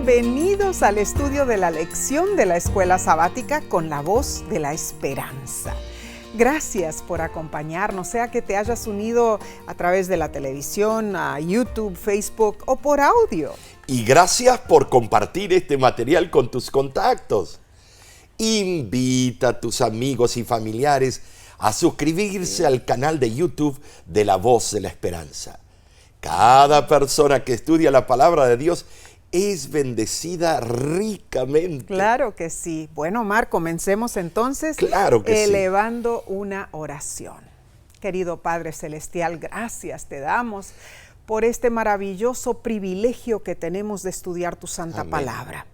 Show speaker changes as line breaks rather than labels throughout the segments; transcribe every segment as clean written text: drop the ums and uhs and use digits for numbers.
Bienvenidos al estudio de la lección de la Escuela Sabática con la voz de la esperanza. Gracias por acompañarnos, sea que te hayas unido a través de la televisión, a YouTube, Facebook o por audio.
Y gracias por compartir este material con tus contactos. Invita a tus amigos y familiares a suscribirse al canal de YouTube de la Voz de la Esperanza. Cada persona que estudia la palabra de Dios es bendecida ricamente.
Claro que sí. Bueno, Omar, comencemos entonces elevando una oración. Querido Padre Celestial, gracias te damos por este maravilloso privilegio que tenemos de estudiar tu santa palabra.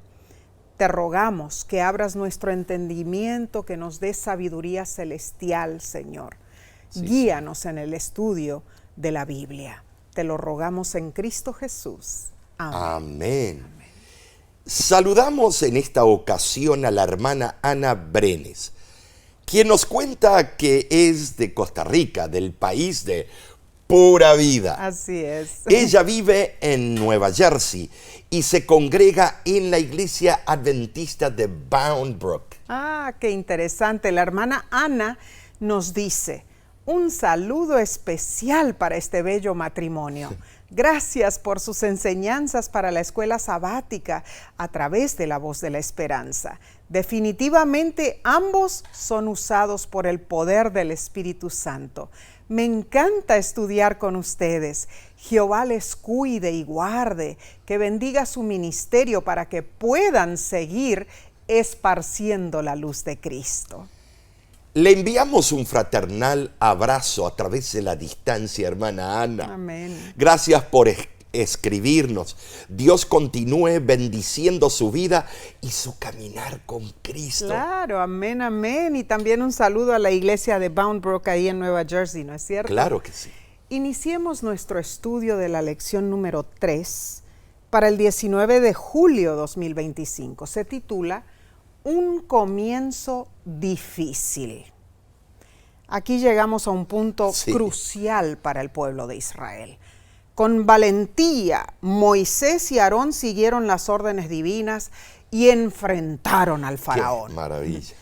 Te rogamos que abras nuestro entendimiento, que nos des sabiduría celestial, Señor. Guíanos en el estudio de la Biblia. Te lo rogamos en Cristo Jesús.
Amén. Saludamos en esta ocasión a la hermana Ana Brenes, quien nos cuenta que es de Costa Rica, del país de pura vida.
Así es.
Ella vive en Nueva Jersey y se congrega en la iglesia adventista de Bound Brook.
Ah, qué interesante. La hermana Ana nos dice: un saludo especial para este bello matrimonio. Gracias por sus enseñanzas para la escuela sabática a través de la Voz de la Esperanza. Definitivamente ambos son usados por el poder del Espíritu Santo. Me encanta estudiar con ustedes. Jehová les cuide y guarde, que bendiga su ministerio para que puedan seguir esparciendo la luz de Cristo.
Le enviamos un fraternal abrazo a través de la distancia, hermana Ana.
Amén.
Gracias por escribirnos. Dios continúe bendiciendo su vida y su caminar con Cristo.
Claro, amén, amén. Y también un saludo a la iglesia de Bound Brook ahí en Nueva Jersey, ¿no es cierto?
Claro que sí.
Iniciemos nuestro estudio de la lección número 3 para el 19 de julio 2025. Se titula Un comienzo difícil. Aquí llegamos a un punto crucial para el pueblo de Israel. Con valentía, Moisés y Aarón siguieron las órdenes divinas y enfrentaron al faraón.
¡Qué maravilla!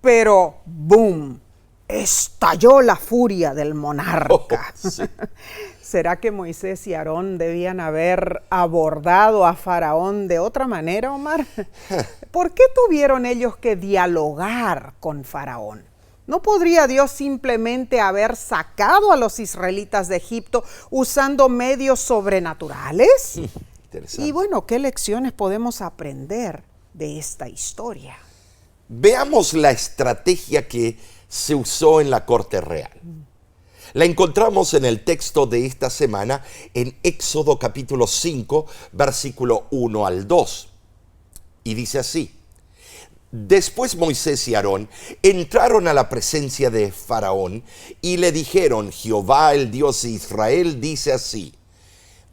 Pero, ¡boom!, estalló la furia del monarca. ¿Será que Moisés y Aarón debían haber abordado a Faraón de otra manera, Omar? ¿Por qué tuvieron ellos que dialogar con Faraón? ¿No podría Dios simplemente haber sacado a los israelitas de Egipto usando medios sobrenaturales?
Interesante.
Y bueno, ¿qué lecciones podemos aprender de esta historia?
Veamos la estrategia que se usó en la corte real. La encontramos en el texto de esta semana en Éxodo capítulo 5, versículo 1 al 2. Y dice así: Después Moisés y Aarón entraron a la presencia de Faraón y le dijeron: Jehová, el Dios de Israel, dice así: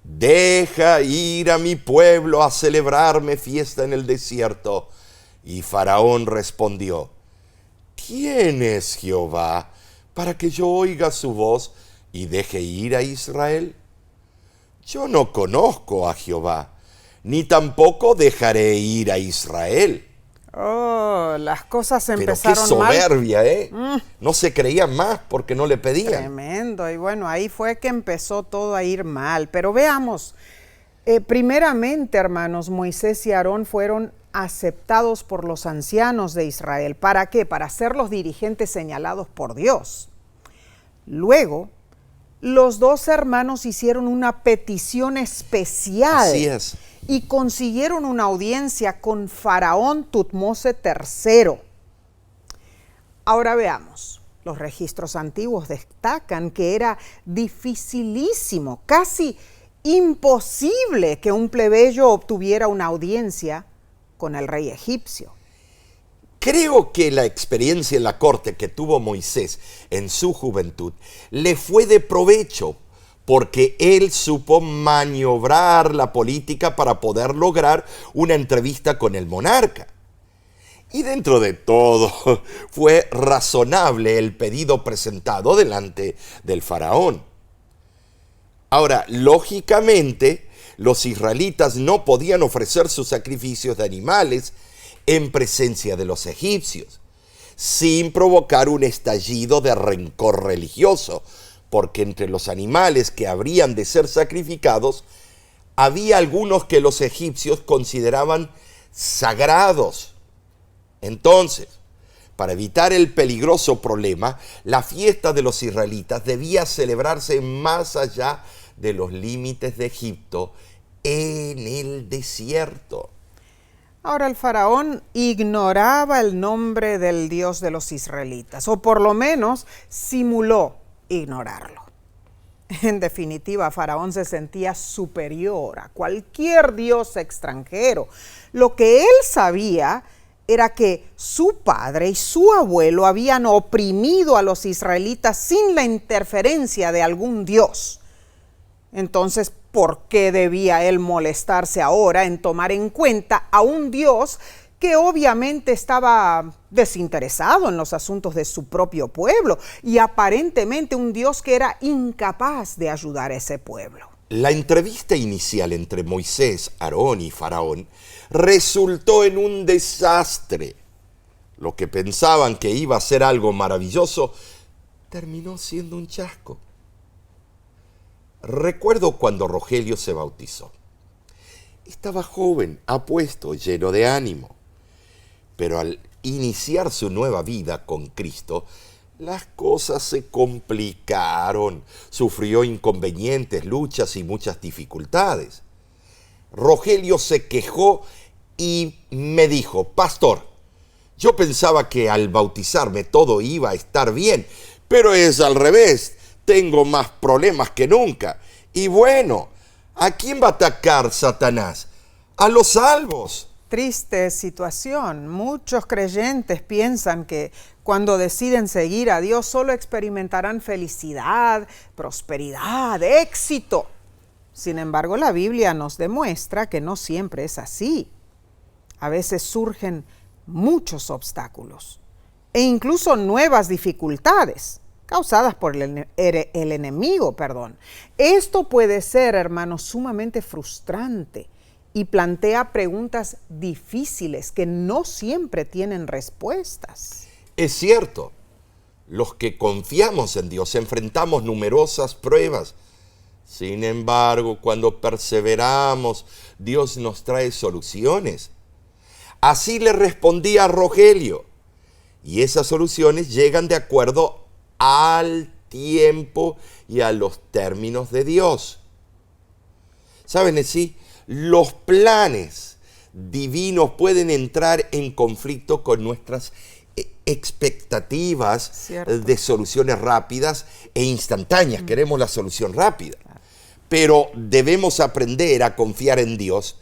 Deja ir a mi pueblo a celebrarme fiesta en el desierto. Y Faraón respondió: ¿Quién es Jehová para que yo oiga su voz y deje ir a Israel? Yo no conozco a Jehová, ni tampoco dejaré ir a Israel.
Oh, las cosas empezaron
Pero qué
mal.
soberbia, ¿eh? No se creían más porque no le pedían.
Tremendo. Y bueno, ahí fue que empezó todo a ir mal. Pero veamos, primeramente, hermanos, Moisés y Aarón fueron aceptados por los ancianos de Israel. ¿Para qué? Para ser los dirigentes señalados por Dios. Luego, los dos hermanos hicieron una petición especial.
Así es.
Y consiguieron una audiencia con Faraón Tutmose III. Ahora veamos, los registros antiguos destacan que era dificilísimo, casi imposible que un plebeyo obtuviera una audiencia con el rey egipcio.
Creo que la experiencia en la corte que tuvo Moisés en su juventud le fue de provecho, porque él supo maniobrar la política para poder lograr una entrevista con el monarca. Y dentro de todo, fue razonable el pedido presentado delante del faraón. Ahora, lógicamente, los israelitas no podían ofrecer sus sacrificios de animales en presencia de los egipcios, sin provocar un estallido de rencor religioso, porque entre los animales que habrían de ser sacrificados, había algunos que los egipcios consideraban sagrados. Entonces, para evitar el peligroso problema, la fiesta de los israelitas debía celebrarse más allá de los límites de Egipto, en el desierto.
Ahora el faraón ignoraba el nombre del Dios de los israelitas, o por lo menos simuló ignorarlo. En definitiva, Faraón se sentía superior a cualquier dios extranjero. Lo que él sabía era que su padre y su abuelo habían oprimido a los israelitas sin la interferencia de algún dios. Entonces, ¿por qué debía él molestarse ahora en tomar en cuenta a un dios que obviamente estaba desinteresado en los asuntos de su propio pueblo y aparentemente un Dios que era incapaz de ayudar a ese pueblo?
La entrevista inicial entre Moisés, Aarón y Faraón resultó en un desastre. Lo que pensaban que iba a ser algo maravilloso terminó siendo un chasco. Recuerdo cuando Rogelio se bautizó. Estaba joven, apuesto, lleno de ánimo. Pero al iniciar su nueva vida con Cristo, las cosas se complicaron. Sufrió inconvenientes, luchas y muchas dificultades. Rogelio se quejó y me dijo: pastor, yo pensaba que al bautizarme todo iba a estar bien, pero es al revés. Tengo más problemas que nunca. Y bueno, ¿a quién va a atacar Satanás? A los salvos.
Triste situación. Muchos creyentes piensan que cuando deciden seguir a Dios solo experimentarán felicidad, prosperidad, éxito. Sin embargo, la Biblia nos demuestra que no siempre es así. A veces surgen muchos obstáculos e incluso nuevas dificultades causadas por el enemigo. Esto puede ser, hermanos, sumamente frustrante y plantea preguntas difíciles que no siempre tienen respuestas.
Es cierto, los que confiamos en Dios enfrentamos numerosas pruebas. Sin embargo, cuando perseveramos, Dios nos trae soluciones. Así le respondí a Rogelio, y esas soluciones llegan de acuerdo al tiempo y a los términos de Dios. ¿Saben así? Los planes divinos pueden entrar en conflicto con nuestras expectativas de soluciones rápidas e instantáneas. Queremos la solución rápida. Pero debemos aprender a confiar en Dios,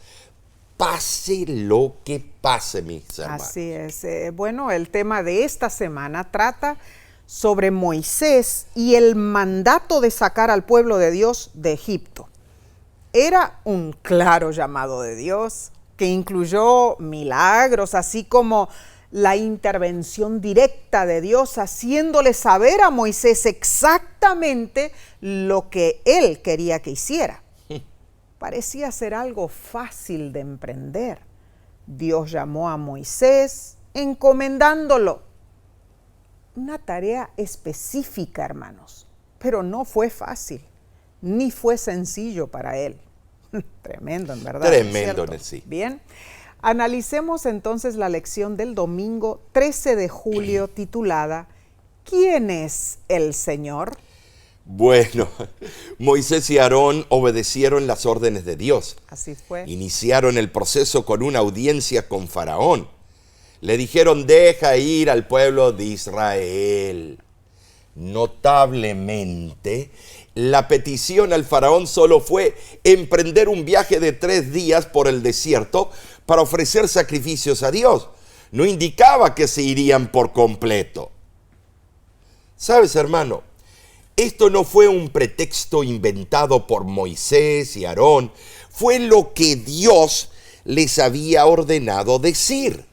pase lo que pase, mis hermanos.
Así es. Bueno, el tema de esta semana trata sobre Moisés y el mandato de sacar al pueblo de Dios de Egipto. Era un claro llamado de Dios que incluyó milagros, así como la intervención directa de Dios, haciéndole saber a Moisés exactamente lo que él quería que hiciera. Parecía ser algo fácil de emprender. Dios llamó a Moisés encomendándolo. Una tarea específica, hermanos, pero no fue fácil, ni fue sencillo para él. Tremendo, en verdad.
Tremendo, en sí.
Bien, analicemos entonces la lección del domingo 13 de julio titulada ¿Quién es el Señor?
Bueno, Moisés y Aarón obedecieron las órdenes de Dios.
Así fue.
Iniciaron el proceso con una audiencia con Faraón. Le dijeron: deja ir al pueblo de Israel. Notablemente, la petición al faraón solo fue emprender un viaje de 3 días por el desierto para ofrecer sacrificios a Dios. No indicaba que se irían por completo. ¿Sabes, hermano? Esto no fue un pretexto inventado por Moisés y Aarón. Fue lo que Dios les había ordenado decir.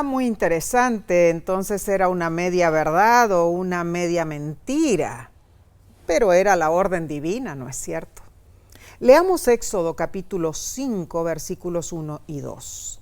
Muy interesante. Entonces era una media verdad o una media mentira. Pero era la orden divina, ¿no es cierto? Leamos Éxodo capítulo 5, versículos 1 y 2.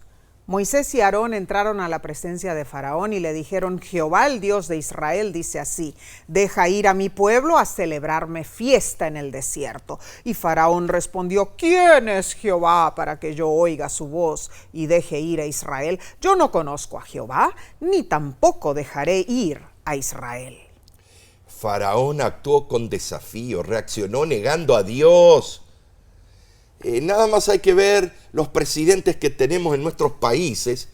Moisés y Aarón entraron a la presencia de Faraón y le dijeron: Jehová, el Dios de Israel, dice así: deja ir a mi pueblo a celebrarme fiesta en el desierto. Y Faraón respondió: ¿quién es Jehová para que yo oiga su voz y deje ir a Israel? Yo no conozco a Jehová, ni tampoco dejaré ir a Israel.
Faraón actuó con desafío, reaccionó negando a Dios. Nada más hay que ver los presidentes que tenemos en nuestros países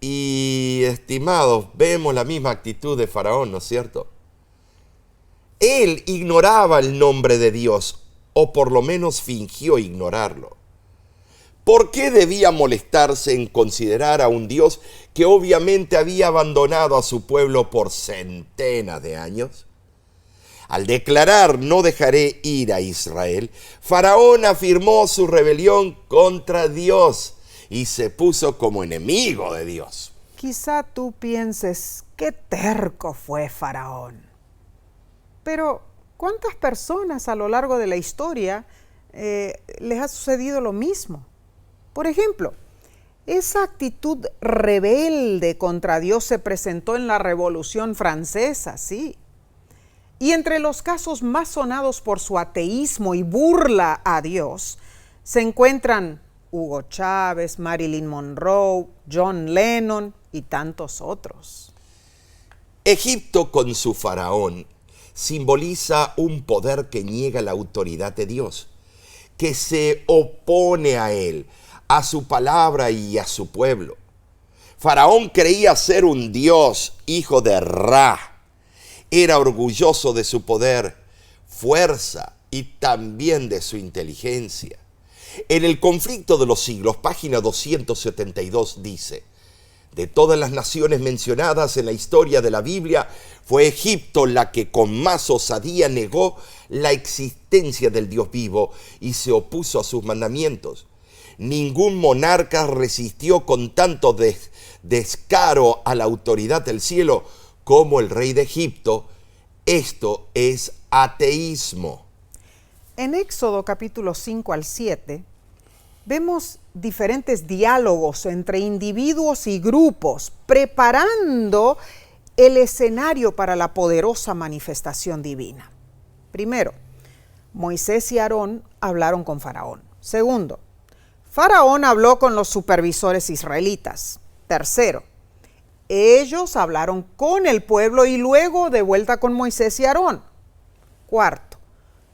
y, estimados, vemos la misma actitud de Faraón, ¿no es cierto? Él ignoraba el nombre de Dios, o por lo menos fingió ignorarlo. ¿Por qué debía molestarse en considerar a un Dios que obviamente había abandonado a su pueblo por centenas de años? Al declarar: no dejaré ir a Israel, Faraón afirmó su rebelión contra Dios y se puso como enemigo de Dios.
Quizá tú pienses: qué terco fue Faraón. Pero, ¿cuántas personas a lo largo de la historia les ha sucedido lo mismo? Por ejemplo, esa actitud rebelde contra Dios se presentó en la Revolución Francesa, sí. Y entre los casos más sonados por su ateísmo y burla a Dios, se encuentran Hugo Chávez, Marilyn Monroe, John Lennon y tantos otros.
Egipto, con su faraón, simboliza un poder que niega la autoridad de Dios, que se opone a él, a su palabra y a su pueblo. Faraón creía ser un dios, hijo de Ra. Era orgulloso de su poder, fuerza y también de su inteligencia. En el conflicto de los siglos, página 272 dice: de todas las naciones mencionadas en la historia de la Biblia, fue Egipto la que con más osadía negó la existencia del Dios vivo y se opuso a sus mandamientos. Ningún monarca resistió con tanto descaro a la autoridad del cielo como el rey de Egipto. Esto es ateísmo.
En Éxodo capítulo 5 al 7, vemos diferentes diálogos entre individuos y grupos, preparando el escenario para la poderosa manifestación divina. Primero, Moisés y Aarón hablaron con Faraón. Segundo, Faraón habló con los supervisores israelitas. Tercero, ellos hablaron con el pueblo y luego de vuelta con Moisés y Aarón. Cuarto,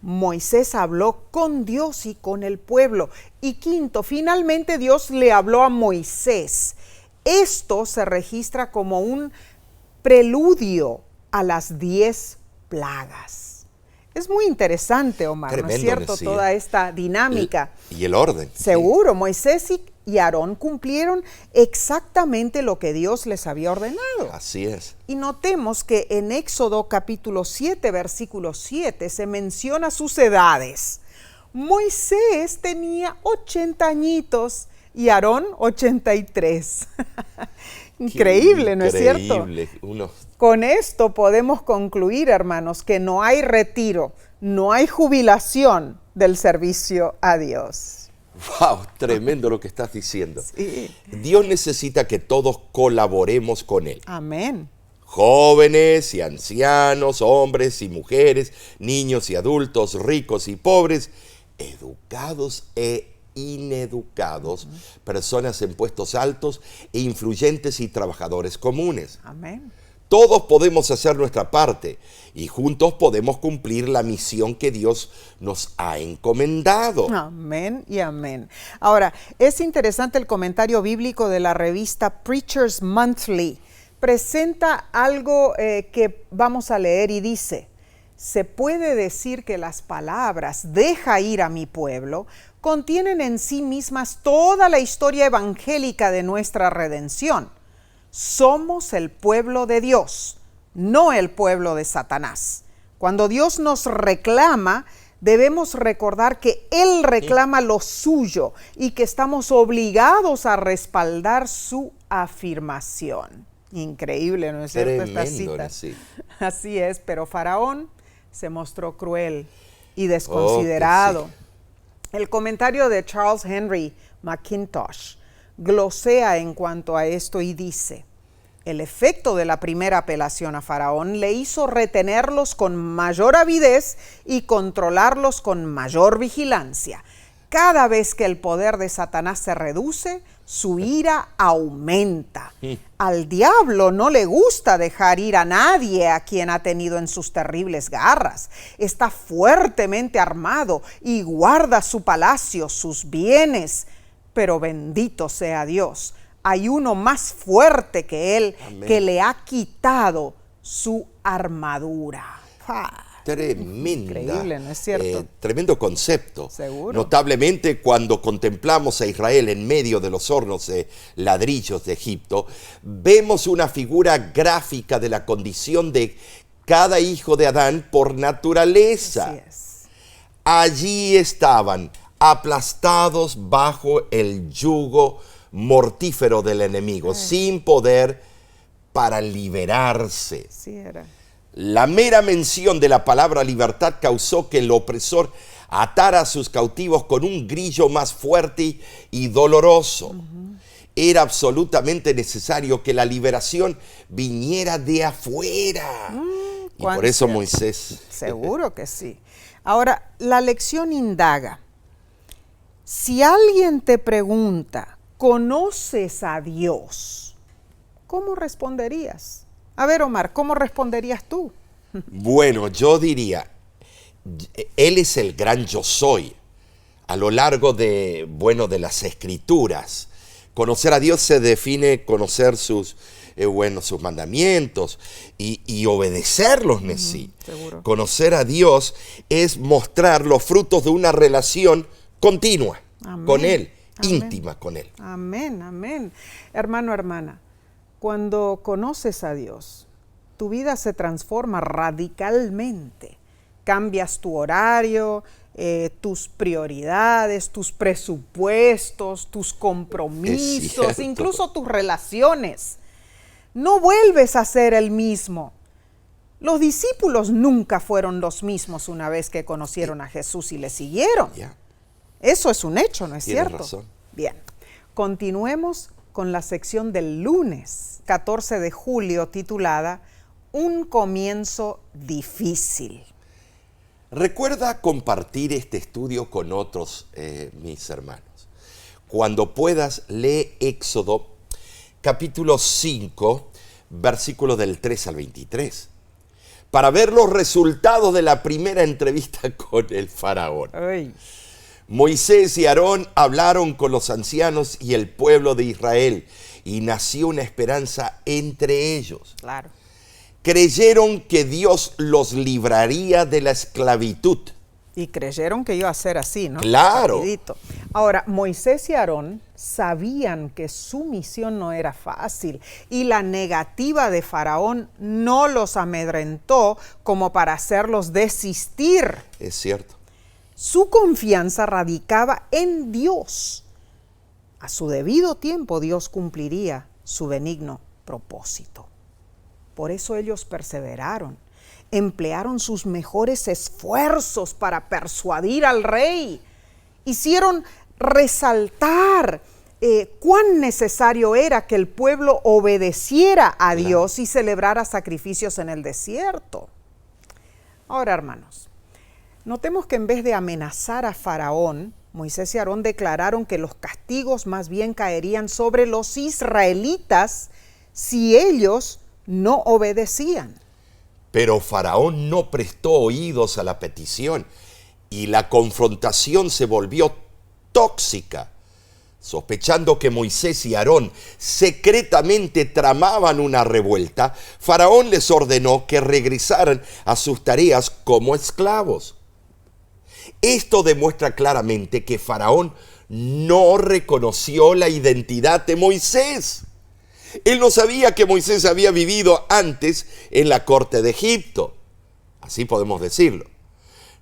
Moisés habló con Dios y con el pueblo. Y quinto, finalmente Dios le habló a Moisés. Esto se registra como un preludio a las 10 plagas. Es muy interesante, Omar,
Tremendo,
¿no es cierto?
sí.
Toda esta dinámica.
Y el orden.
Seguro, sí. Moisés y Aarón cumplieron exactamente lo que Dios les había ordenado.
Así es.
Y notemos que en Éxodo capítulo 7, versículo 7, se menciona sus edades. Moisés tenía 80 añitos y Aarón 83. Increíble, ¿no es cierto?
Increíble.
Con esto podemos concluir, hermanos, que no hay retiro, no hay jubilación del servicio a Dios.
¡Wow! Tremendo lo que estás diciendo.
Sí.
Dios necesita que todos colaboremos con Él.
Amén.
Jóvenes y ancianos, hombres y mujeres, niños y adultos, ricos y pobres, educados e ineducados, personas en puestos altos e influyentes y trabajadores comunes.
Amén.
Todos podemos hacer nuestra parte y juntos podemos cumplir la misión que Dios nos ha encomendado.
Amén y amén. Ahora, es interesante el comentario bíblico de la revista Preacher's Monthly. Presenta algo que vamos a leer y dice: se puede decir que las palabras "deja ir a mi pueblo" contienen en sí mismas toda la historia evangélica de nuestra redención. Somos el pueblo de Dios, no el pueblo de Satanás. Cuando Dios nos reclama, debemos recordar que Él reclama lo suyo y que estamos obligados a respaldar su afirmación. Increíble, ¿no es cierto? Esta cita.
Sí.
Así es, pero Faraón se mostró cruel y desconsiderado. El comentario de Charles Henry McIntosh glosea en cuanto a esto y dice: el efecto de la primera apelación a Faraón le hizo retenerlos con mayor avidez y controlarlos con mayor vigilancia. Cada vez que el poder de Satanás se reduce, su ira aumenta. Al diablo no le gusta dejar ir a nadie a quien ha tenido en sus terribles garras. Está fuertemente armado y guarda su palacio, sus bienes. Pero bendito sea Dios, hay uno más fuerte que él. Amén. Que le ha quitado su armadura.
Tremenda.
Increíble, ¿no es cierto?
Tremendo concepto.
Seguro.
Notablemente, cuando contemplamos a Israel en medio de los hornos de ladrillos de Egipto, vemos una figura gráfica de la condición de cada hijo de Adán por naturaleza.
Así es.
Allí estaban, aplastados bajo el yugo mortífero del enemigo, sin poder para liberarse.
Sí era.
La mera mención de la palabra libertad causó que el opresor atara a sus cautivos con un grillo más fuerte y doloroso. Era absolutamente necesario que la liberación viniera de afuera. Y por eso Moisés...
Seguro que sí. Ahora, la lección indaga. Si alguien te pregunta, ¿conoces a Dios? ¿Cómo responderías? A ver, Omar, ¿cómo responderías tú?
Bueno, yo diría, Él es el gran yo soy. A lo largo de las Escrituras, conocer a Dios se define conocer sus mandamientos y obedecerlos en sí.
Seguro.
Conocer a Dios es mostrar los frutos de una relación continua con Él, íntima con Él.
Amén, amén. Hermano, hermana, cuando conoces a Dios, tu vida se transforma radicalmente. Cambias tu horario, tus prioridades, tus presupuestos, tus compromisos, incluso tus relaciones. No vuelves a ser el mismo. Los discípulos nunca fueron los mismos una vez que conocieron a Jesús y le siguieron. Eso es un hecho, ¿no es cierto?
Razón.
Bien, continuemos con la sección del lunes 14 de julio titulada Un comienzo difícil.
Recuerda compartir este estudio con otros, mis hermanos. Cuando puedas, lee Éxodo capítulo 5, versículos del 3 al 23, para ver los resultados de la primera entrevista con el faraón.
Ay.
Moisés y Aarón hablaron con los ancianos y el pueblo de Israel, y nació una esperanza entre ellos.
Claro.
Creyeron que Dios los libraría de la esclavitud.
Y creyeron que iba a ser así, ¿no?
Claro.
Rapidito. Ahora, Moisés y Aarón sabían que su misión no era fácil y la negativa de Faraón no los amedrentó como para hacerlos desistir.
Es cierto.
Su confianza radicaba en Dios. A su debido tiempo Dios cumpliría su benigno propósito. Por eso ellos perseveraron, emplearon sus mejores esfuerzos para persuadir al rey, hicieron resaltar cuán necesario era que el pueblo obedeciera a Dios y celebrara sacrificios en el desierto. Ahora, hermanos, notemos que en vez de amenazar a Faraón, Moisés y Aarón declararon que los castigos más bien caerían sobre los israelitas si ellos no obedecían.
Pero Faraón no prestó oídos a la petición y la confrontación se volvió tóxica. Sospechando que Moisés y Aarón secretamente tramaban una revuelta, Faraón les ordenó que regresaran a sus tareas como esclavos. Esto demuestra claramente que Faraón no reconoció la identidad de Moisés. Él no sabía que Moisés había vivido antes en la corte de Egipto. Así podemos decirlo.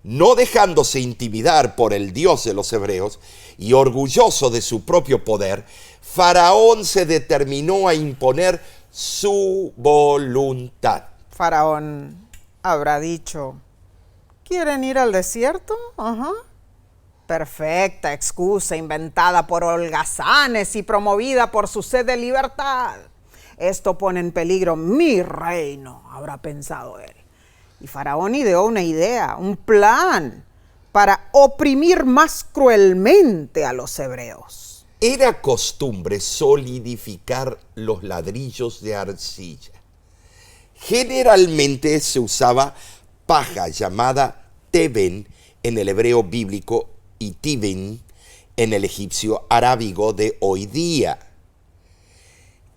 No dejándose intimidar por el Dios de los hebreos y orgulloso de su propio poder, Faraón se determinó a imponer su voluntad.
Faraón habrá dicho, ¿quieren ir al desierto? Ajá. Perfecta excusa inventada por holgazanes y promovida por su sed de libertad. Esto pone en peligro mi reino, habrá pensado él. Y Faraón ideó una idea, un plan para oprimir más cruelmente a los hebreos.
Era costumbre solidificar los ladrillos de arcilla. Generalmente se usaba paja llamada teben en el hebreo bíblico y tibin en el egipcio arábigo de hoy día.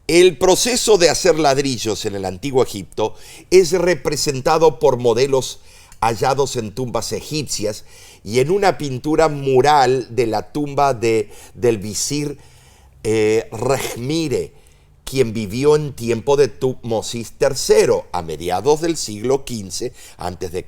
El proceso de hacer ladrillos en el antiguo Egipto es representado por modelos hallados en tumbas egipcias y en una pintura mural de la tumba del visir Rejmire, quien vivió en tiempo de Tutmosis III, a mediados del siglo XV a.C.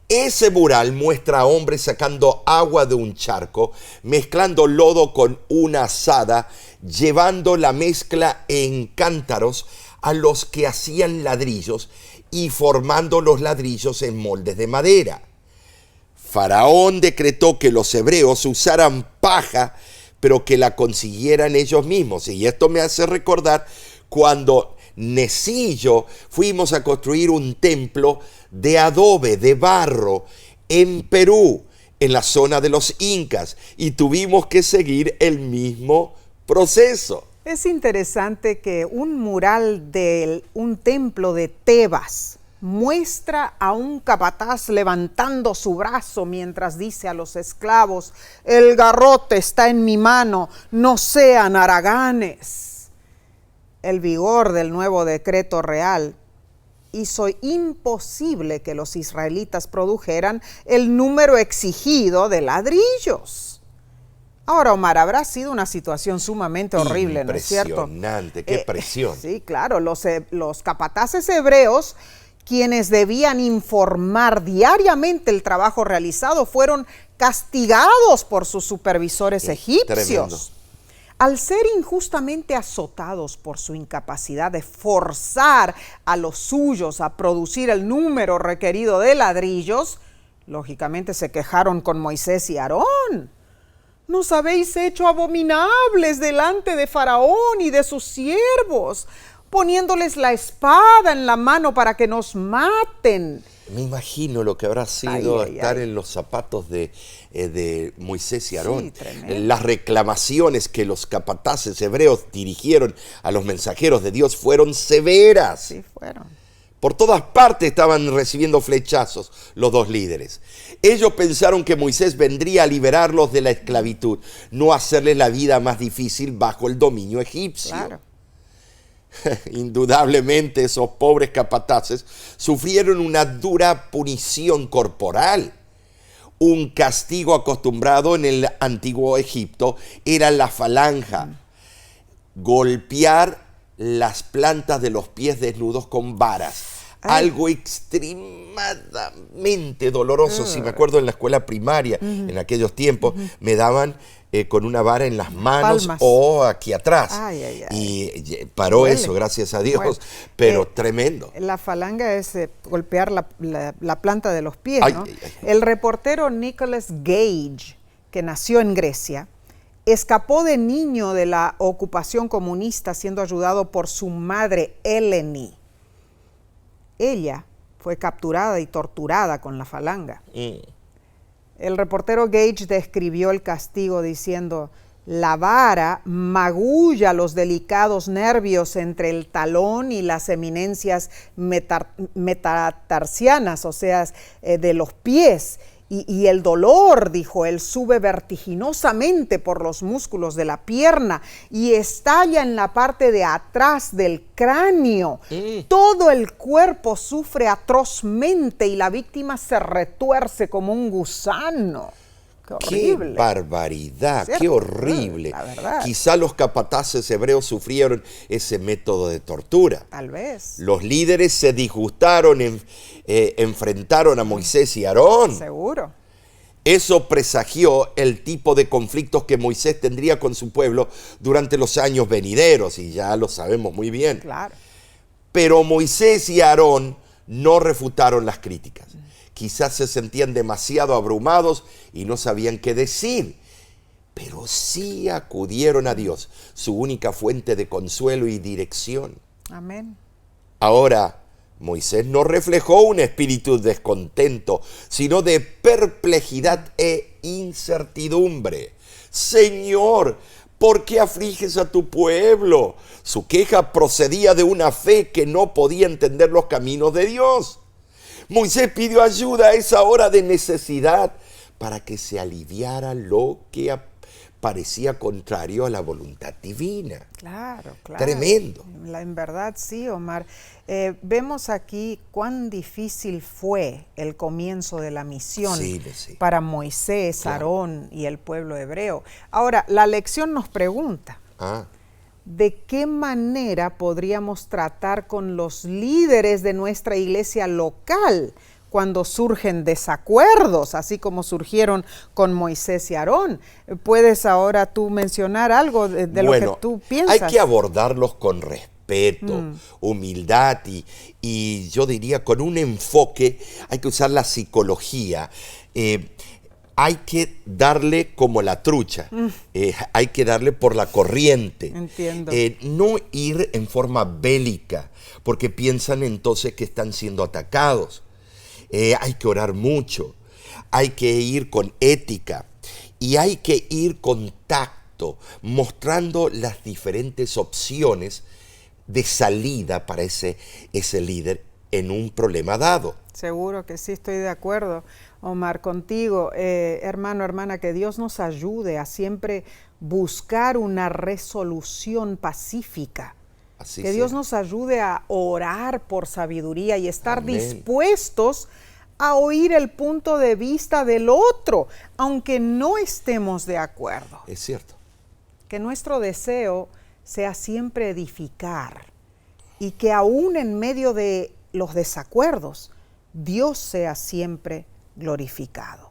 Ese mural muestra a hombres sacando agua de un charco, mezclando lodo con una azada, llevando la mezcla en cántaros a los que hacían ladrillos y formando los ladrillos en moldes de madera. Faraón decretó que los hebreos usaran paja, pero que la consiguieran ellos mismos. Y esto me hace recordar cuando Nesí y yo fuimos a construir un templo de adobe, de barro, en Perú, en la zona de los incas, y tuvimos que seguir el mismo proceso.
Es interesante que un mural de un templo de Tebas muestra a un capataz levantando su brazo mientras dice a los esclavos: el garrote está en mi mano, no sean haraganes. El vigor del nuevo decreto real hizo imposible que los israelitas produjeran el número exigido de ladrillos. Ahora, Omar, habrá sido una situación sumamente horrible, ¿no es cierto?
Impresionante, qué presión.
Sí, claro, los capataces hebreos, quienes debían informar diariamente el trabajo realizado, fueron castigados por sus supervisores egipcios.
Tremendo.
Al ser injustamente azotados por su incapacidad de forzar a los suyos a producir el número requerido de ladrillos, lógicamente se quejaron con Moisés y Aarón. Nos habéis hecho abominables delante de Faraón y de sus siervos, poniéndoles la espada en la mano para que nos maten.
Me imagino lo que habrá sido estar en los zapatos de Moisés y Aarón.
Sí,
las reclamaciones que los capataces hebreos dirigieron a los mensajeros de Dios fueron severas.
Sí, fueron.
Por todas partes estaban recibiendo flechazos los dos líderes. Ellos pensaron que Moisés vendría a liberarlos de la esclavitud, no hacerles la vida más difícil bajo el dominio egipcio.
Claro.
Indudablemente esos pobres capataces sufrieron una dura punición corporal. Un castigo acostumbrado en el antiguo Egipto era la falanja, golpear las plantas de los pies desnudos con varas. Algo extremadamente doloroso. Si me acuerdo en la escuela primaria, en aquellos tiempos, me daban con una vara en las manos o aquí atrás. Y paró eso, gracias a Dios, pero tremendo.
La falanga es golpear la planta de los pies, ¿no? El reportero Nicholas Gage, que nació en Grecia, escapó de niño de la ocupación comunista siendo ayudado por su madre Eleni. Ella fue capturada y torturada con la falanga. El reportero Gage describió el castigo diciendo: la vara magulla los delicados nervios entre el talón y las eminencias metatarsianas, o sea, de los pies. Y el dolor, dijo él, sube vertiginosamente por los músculos de la pierna y estalla en la parte de atrás del cráneo. Todo el cuerpo sufre atrozmente y la víctima se retuerce como un gusano. ¡Qué horrible!
¡Qué barbaridad!
¿Cierto?
¡Qué horrible!
La verdad.
Quizá los capataces hebreos sufrieron ese método de tortura.
Tal vez.
Los líderes se disgustaron, enfrentaron a Moisés y Aarón.
Seguro.
Eso presagió el tipo de conflictos que Moisés tendría con su pueblo durante los años venideros, y ya lo sabemos muy bien.
Claro.
Pero Moisés y Aarón no refutaron las críticas. quizás se sentían demasiado abrumados y no sabían qué decir. Pero sí acudieron a Dios, su única fuente de consuelo y dirección.
Amén.
Ahora, Moisés no reflejó un espíritu de descontento, sino de perplejidad e incertidumbre. Señor, ¿por qué afliges a tu pueblo? Su queja procedía de una fe que no podía entender los caminos de Dios. Moisés pidió ayuda a esa hora de necesidad para que se aliviara lo que parecía contrario a la voluntad divina.
Claro, claro.
Tremendo.
En verdad sí, Omar. Vemos aquí cuán difícil fue el comienzo de la misión para Moisés, Aarón y el pueblo hebreo. Ahora, la lección nos pregunta, ¿de qué manera podríamos tratar con los líderes de nuestra iglesia local cuando surgen desacuerdos, así como surgieron con Moisés y Aarón? ¿Puedes ahora tú mencionar algo de lo que tú piensas?
Hay que abordarlos con respeto, humildad y yo diría con un enfoque. Hay que usar la psicología. Hay que darle como la trucha, hay que darle por la corriente.
Entiendo.
No ir en forma bélica, porque piensan entonces que están siendo atacados. Hay que orar mucho, hay que ir con ética y hay que ir con tacto, mostrando las diferentes opciones de salida para ese líder en un problema dado.
Seguro que sí, estoy de acuerdo, Omar, contigo. Hermano, hermana, que Dios nos ayude a siempre buscar una resolución pacífica.
Así
que Dios nos ayude a orar por sabiduría y estar dispuestos a oír el punto de vista del otro, aunque no estemos de acuerdo.
Es cierto.
Que nuestro deseo sea siempre edificar y que aún en medio de los desacuerdos, Dios sea siempre glorificado.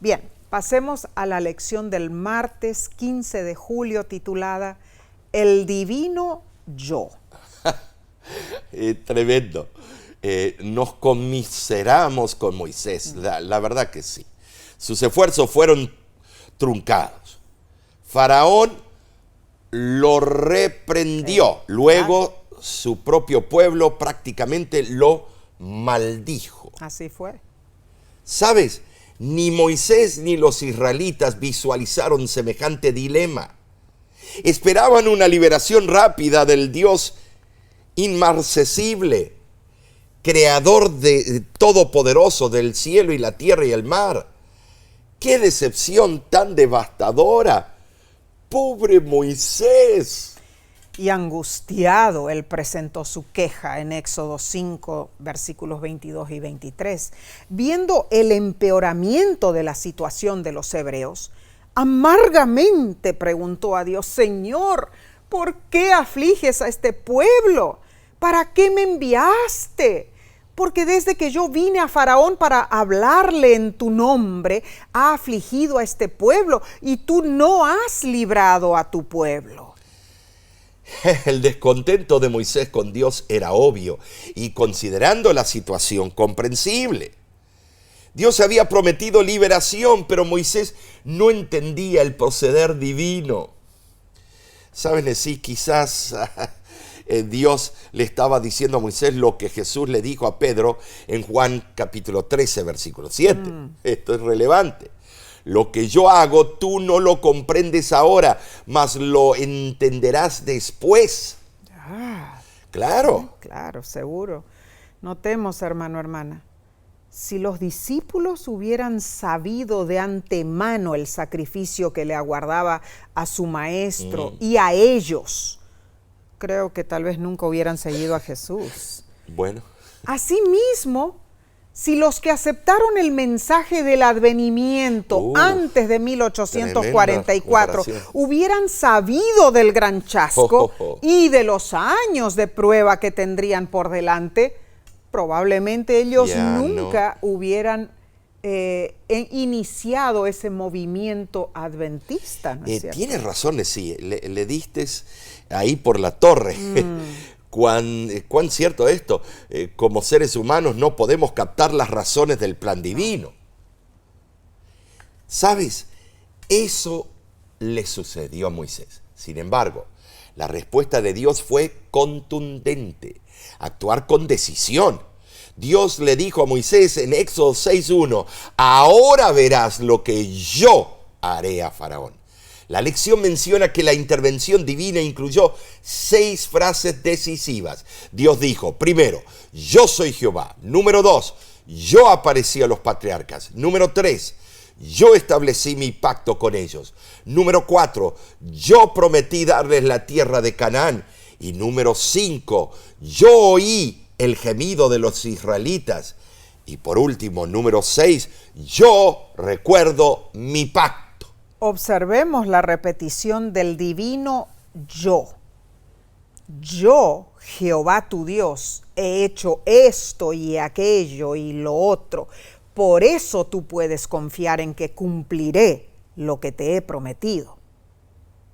Bien, pasemos a la lección del martes 15 de julio titulada El Divino Yo.
Tremendo. Nos conmiseramos con Moisés, la verdad que sí. Sus esfuerzos fueron truncados. Faraón lo reprendió, luego su propio pueblo prácticamente lo maldijo.
Así fue.
¿Sabes? Ni Moisés ni los israelitas visualizaron semejante dilema. Esperaban una liberación rápida del Dios inmarcesible, creador de todopoderoso del cielo y la tierra y el mar. ¡Qué decepción tan devastadora! ¡Pobre Moisés!
Y angustiado, él presentó su queja en Éxodo 5, versículos 22 y 23. Viendo el empeoramiento de la situación de los hebreos, amargamente preguntó a Dios: Señor, ¿por qué afliges a este pueblo? ¿Para qué me enviaste? Porque desde que yo vine a Faraón para hablarle en tu nombre, ha afligido a este pueblo y tú no has librado a tu pueblo.
El descontento de Moisés con Dios era obvio y, considerando la situación, comprensible. Dios había prometido liberación, pero Moisés no entendía el proceder divino. ¿Saben? Sí, quizás Dios le estaba diciendo a Moisés lo que Jesús le dijo a Pedro en Juan capítulo 13, versículo 7. Esto es relevante. Lo que yo hago, tú no lo comprendes ahora, mas lo entenderás después. Claro.
Claro, seguro. Notemos, hermano, hermana, si los discípulos hubieran sabido de antemano el sacrificio que le aguardaba a su maestro y a ellos, creo que tal vez nunca hubieran seguido a Jesús.
Bueno.
Asimismo, si los que aceptaron el mensaje del advenimiento antes de 1844 hubieran sabido del gran chasco y de los años de prueba que tendrían por delante, probablemente ellos nunca hubieran iniciado ese movimiento adventista, ¿no es cierto?
Tienes razón, sí, le diste ahí por la torre. cuán cierto esto. Como seres humanos no podemos captar las razones del plan divino. ¿Sabes? Eso le sucedió a Moisés. Sin embargo, la respuesta de Dios fue contundente. Actuar con decisión. Dios le dijo a Moisés en Éxodo 6:1, ahora verás lo que yo haré a Faraón. La lección menciona que la intervención divina incluyó 6 frases decisivas. Dios dijo, primero, yo soy Jehová. Número 2, yo aparecí a los patriarcas. Número 3, yo establecí mi pacto con ellos. Número 4, yo prometí darles la tierra de Canaán. Y número 5, yo oí el gemido de los israelitas. Y por último, número 6, yo recuerdo mi pacto.
Observemos la repetición del divino yo. Yo, Jehová tu Dios, he hecho esto y aquello y lo otro. Por eso tú puedes confiar en que cumpliré lo que te he prometido.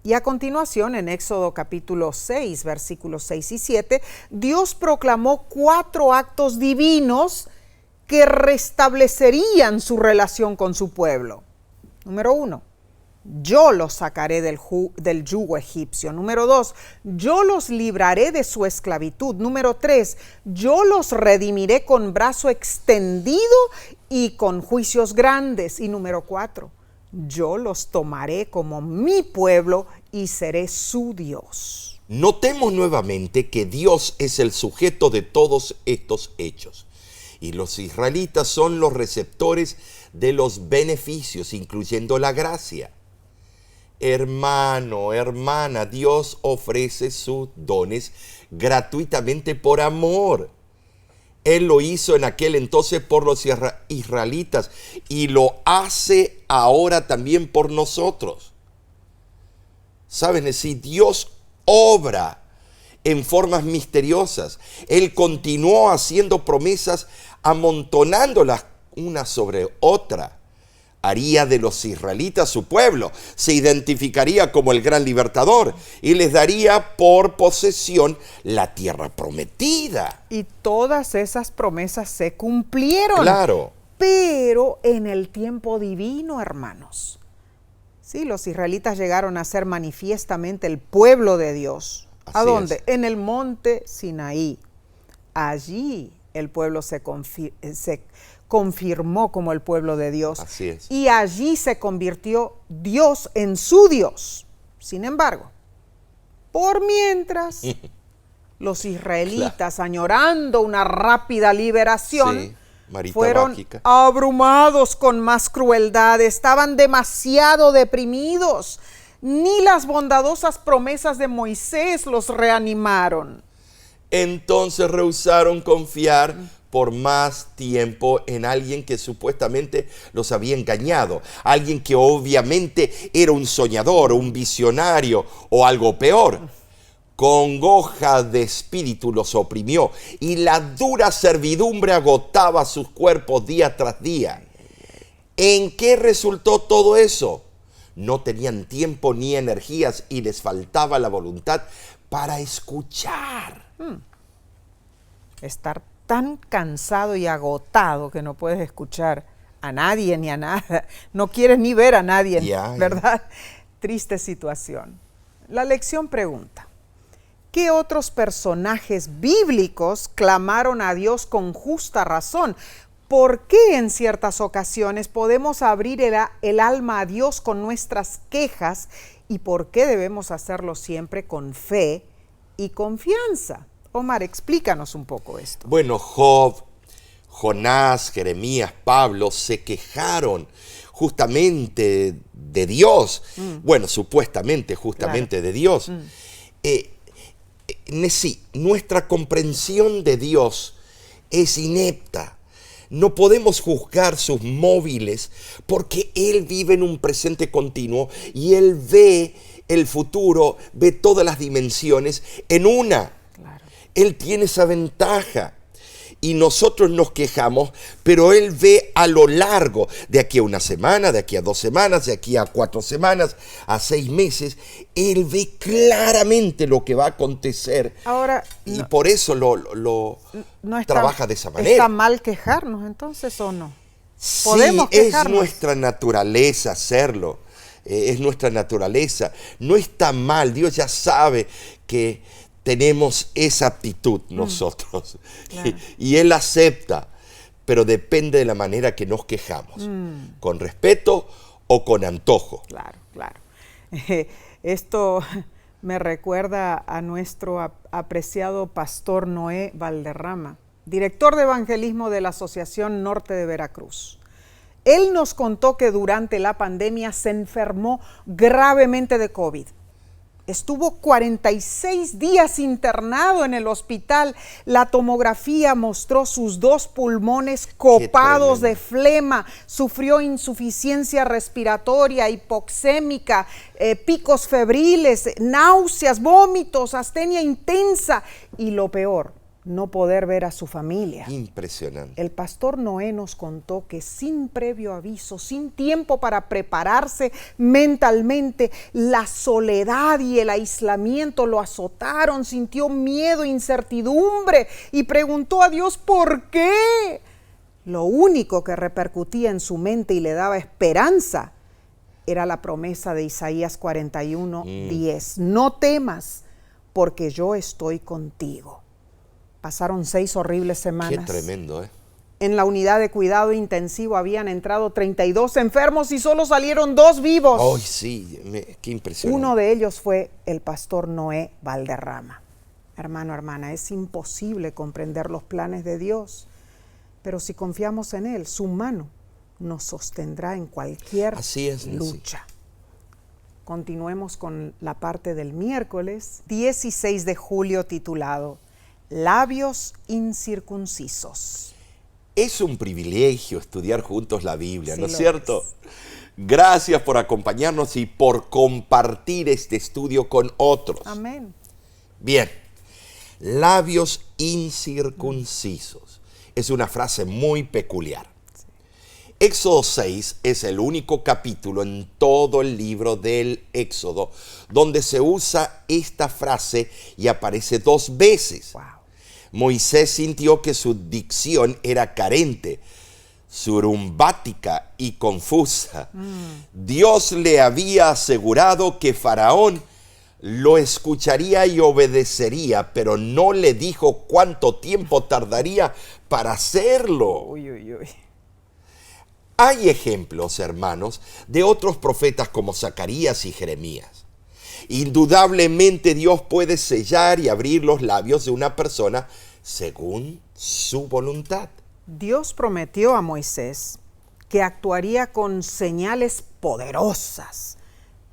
Y a continuación, en Éxodo capítulo 6, versículos 6 y 7, Dios proclamó 4 actos divinos que restablecerían su relación con su pueblo. Número 1, yo los sacaré del yugo egipcio. Número 2, yo los libraré de su esclavitud. Número 3, yo los redimiré con brazo extendido y con juicios grandes. Y número 4, yo los tomaré como mi pueblo y seré su Dios.
Notemos nuevamente que Dios es el sujeto de todos estos hechos. Y los israelitas son los receptores de los beneficios, incluyendo la gracia. Hermano, hermana, Dios ofrece sus dones gratuitamente por amor. Él lo hizo en aquel entonces por los israelitas y lo hace ahora también por nosotros. ¿Saben? Si Dios obra en formas misteriosas, Él continuó haciendo promesas, amontonándolas una sobre otra. Haría de los israelitas su pueblo, se identificaría como el gran libertador y les daría por posesión la tierra prometida.
Y todas esas promesas se cumplieron.
Claro.
Pero en el tiempo divino, hermanos. Sí, los israelitas llegaron a ser manifiestamente el pueblo de Dios. ¿A dónde? En el monte Sinaí. Allí el pueblo se confirmó como el pueblo de Dios.
Así es.
Y allí se convirtió Dios en su Dios. Sin embargo, por mientras, los israelitas, añorando una rápida liberación, fueron abrumados con más crueldad, estaban demasiado deprimidos. Ni las bondadosas promesas de Moisés los reanimaron.
Entonces rehusaron confiar por más tiempo en alguien que supuestamente los había engañado, alguien que obviamente era un soñador, un visionario o algo peor. Congoja de espíritu los oprimió y la dura servidumbre agotaba sus cuerpos día tras día. ¿En qué resultó todo eso? No tenían tiempo ni energías y les faltaba la voluntad para escuchar.
Estar tan cansado y agotado que no puedes escuchar a nadie ni a nada. No quieres ni ver a nadie, ¿verdad? Triste situación. La lección pregunta, ¿qué otros personajes bíblicos clamaron a Dios con justa razón? ¿Por qué en ciertas ocasiones podemos abrir el alma a Dios con nuestras quejas y por qué debemos hacerlo siempre con fe y confianza? Omar, explícanos un poco esto.
Bueno, Job, Jonás, Jeremías, Pablo se quejaron justamente de Dios. Bueno, supuestamente justamente de Dios. Sí, nuestra comprensión de Dios es inepta. No podemos juzgar sus móviles porque Él vive en un presente continuo y Él ve el futuro, ve todas las dimensiones en una. Claro. Él tiene esa ventaja. y nosotros nos quejamos, pero Él ve a lo largo, de aquí a una semana, de aquí a 2 semanas, de aquí a 4 semanas, a 6 meses. Él ve claramente lo que va a acontecer.
Ahora,
y por eso lo trabaja de esa manera.
¿Está mal quejarnos entonces o no?
Sí,
¿Podemos
es
quejarnos?
nuestra naturaleza hacerlo. Es nuestra naturaleza. No está mal. Dios ya sabe que tenemos esa aptitud nosotros.
Claro.
Y Él acepta, pero depende de la manera que nos quejamos. Con respeto o con antojo.
Claro, claro. Esto me recuerda a nuestro apreciado pastor Noé Valderrama, director de evangelismo de la Asociación Norte de Veracruz. Él nos contó que durante la pandemia se enfermó gravemente de COVID. Estuvo 46 días internado en el hospital. La tomografía mostró sus 2 pulmones copados de flema. Sufrió insuficiencia respiratoria, hipoxémica, picos febriles, náuseas, vómitos, astenia intensa y lo peor, no poder ver a su familia.
Impresionante.
El pastor Noé nos contó que sin previo aviso, sin tiempo para prepararse mentalmente, la soledad y el aislamiento lo azotaron, sintió miedo, incertidumbre y preguntó a Dios ¿por qué? Lo único que repercutía en su mente y le daba esperanza era la promesa de Isaías 41:10. No temas, porque yo estoy contigo. Pasaron 6 horribles semanas.
Qué tremendo, ¿eh?
En la unidad de cuidado intensivo habían entrado 32 enfermos y solo salieron 2 vivos.
¡Ay, sí! ¡Qué impresionante!
Uno de ellos fue el pastor Noé Valderrama. Hermano, hermana, es imposible comprender los planes de Dios, pero si confiamos en Él, su mano nos sostendrá en cualquier lucha. Continuemos con la parte del miércoles 16 de julio titulado Labios incircuncisos.
Es un privilegio estudiar juntos la Biblia,
Sí,
¿no es
lo
cierto?
es.
Gracias por acompañarnos y por compartir este estudio con otros.
Amén.
Bien, labios incircuncisos. Es una frase muy peculiar. Éxodo 6 es el único capítulo en todo el libro del Éxodo donde se usa esta frase y aparece 2 veces.
Wow.
Moisés sintió que su dicción era carente, surumbática y confusa. Dios le había asegurado que Faraón lo escucharía y obedecería, pero no le dijo cuánto tiempo tardaría para hacerlo.
Uy, uy, uy.
Hay ejemplos, hermanos, de otros profetas como Zacarías y Jeremías. Indudablemente Dios puede sellar y abrir los labios de una persona según su voluntad.
Dios prometió a Moisés que actuaría con señales poderosas,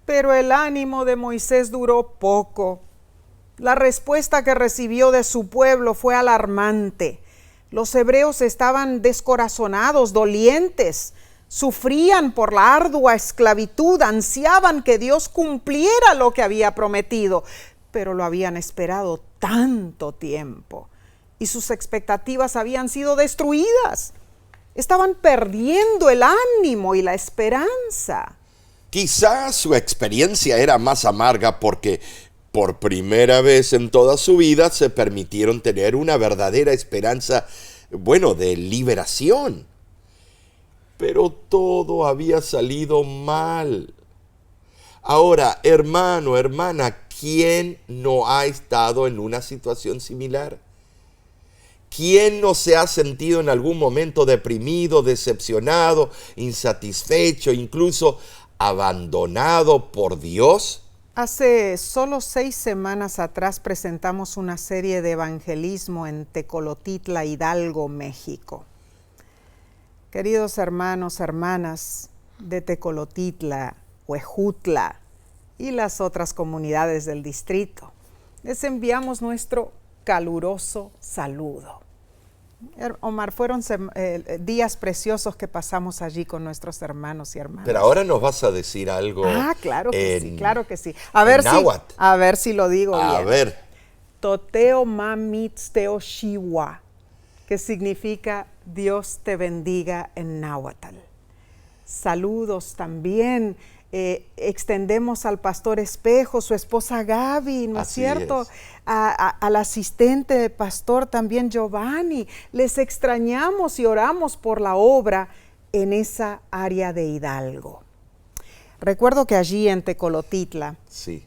pero el ánimo de Moisés duró poco. La respuesta que recibió de su pueblo fue alarmante. Los hebreos estaban descorazonados, dolientes, sufrían por la ardua esclavitud, ansiaban que Dios cumpliera lo que había prometido, pero lo habían esperado tanto tiempo y sus expectativas habían sido destruidas. Estaban perdiendo el ánimo y la esperanza.
Quizás su experiencia era más amarga porque por primera vez en toda su vida se permitieron tener una verdadera esperanza, de liberación. Pero todo había salido mal. Ahora, hermano, hermana, ¿quién no ha estado en una situación similar? ¿Quién no se ha sentido en algún momento deprimido, decepcionado, insatisfecho, incluso abandonado por Dios?
Hace solo 6 semanas atrás presentamos una serie de evangelismo en Tecolotitla, Hidalgo, México. Queridos hermanos, hermanas de Tecolotitla, Huejutla y las otras comunidades del distrito, les enviamos nuestro caluroso saludo. Omar, fueron días preciosos que pasamos allí con nuestros hermanos y hermanas.
Pero ahora nos vas a decir algo.
Claro que sí, claro que sí.
Náhuatl.
A ver si lo digo bien.
A ver.
Toteo mamitzteo shiwa. que significa Dios te bendiga en náhuatl. Saludos también. Extendemos al pastor Espejo, su esposa Gaby, ¿no es cierto? Al asistente del pastor también Giovanni. Les extrañamos y oramos por la obra en esa área de Hidalgo. Recuerdo que allí en Tecolotitla